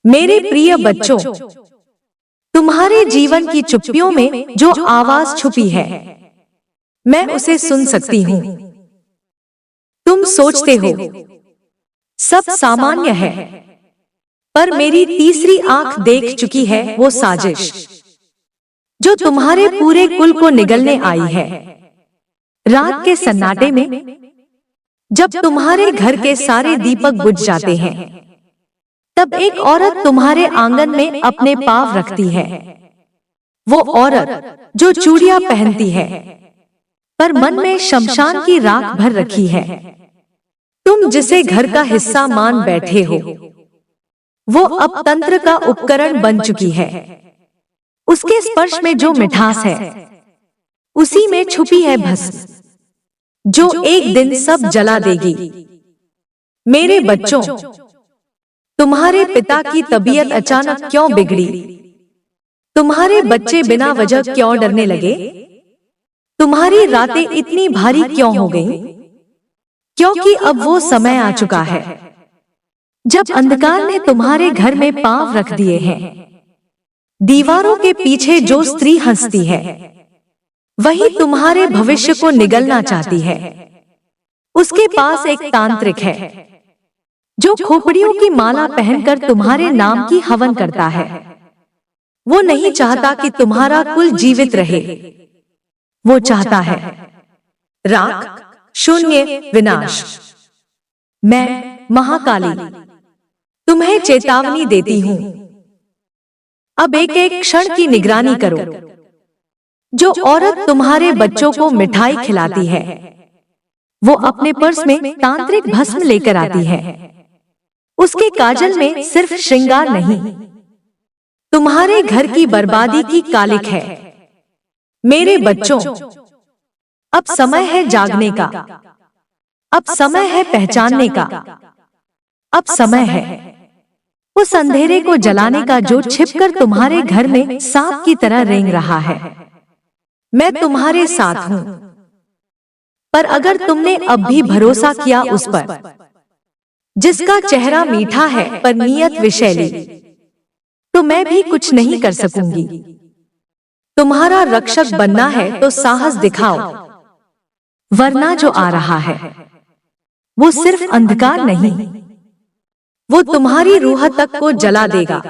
मेरे प्रिय बच्चों, तुम्हारे जीवन की चुप्पियों में जो आवाज छुपी है, मैं उसे सुन सकती हूँ। तुम सोचते हो सब सामान्य है, पर मेरी तीसरी आंख देख चुकी है वो साजिश जो तुम्हारे पूरे कुल को निगलने आई है। रात के सन्नाटे में जब तुम्हारे घर के सारे दीपक बुझ जाते हैं, तब एक औरत तुम्हारे आंगन में अपने पांव रखती है। वो औरत जो चूड़ियां पहनती है, पर मन में शमशान की राख भर रखी है। तुम जिसे घर का हिस्सा मान बैठे हो, वो अब तंत्र का उपकरण बन चुकी है। उसके स्पर्श में जो मिठास है, उसी में छुपी है भस्म जो एक दिन सब जला देगी। मेरे बच्चों, तुम्हारे पिता की तबीयत अचानक क्यों बिगड़ी? तुम्हारे बच्चे बिना वजह क्यों डरने लगे? तुम्हारी रातें इतनी भारी क्यों हो गईं? क्योंकि अब वो समय आ चुका है जब अंधकार ने तुम्हारे घर में पांव रख दिए हैं। दीवारों के पीछे जो स्त्री हंसती है, वही तुम्हारे भविष्य को निगलना चाहती है। उसके पास एक तांत्रिक है जो खोपड़ियों की माला पहनकर तुम्हारे नाम की हवन करता है। वो नहीं चाहता कि तुम्हारा कुल जीवित रहे। वो चाहता है राख, शून्य, विनाश। मैं महाकाली तुम्हें चेतावनी देती हूँ, अब एक एक क्षण की निगरानी करो। जो औरत तुम्हारे बच्चों को मिठाई खिलाती है, वो अपने पर्स में तांत्रिक भस्म लेकर आती है। उसके काजल में सिर्फ श्रृंगार नहीं, तुम्हारे घर की बर्बादी की कालिक है। मेरे बच्चों, अब समय है जागने का, अब समय है पहचानने का, अब समय है उस अंधेरे को जलाने का जो छिपकर तुम्हारे घर में सांप की तरह रेंग रहा है। मैं तुम्हारे साथ हूं, पर अगर तुमने अब भी भरोसा किया उस पर जिसका चेहरा मीठा है पर नीयत विषैली, तो मैं भी कुछ नहीं कर सकूंगी। तुम्हारा रक्षक बनना है तो साहस दिखाओ, वरना जो आ रहा है वो सिर्फ अंधकार नहीं, वो तुम्हारी रूह तक को जला देगा।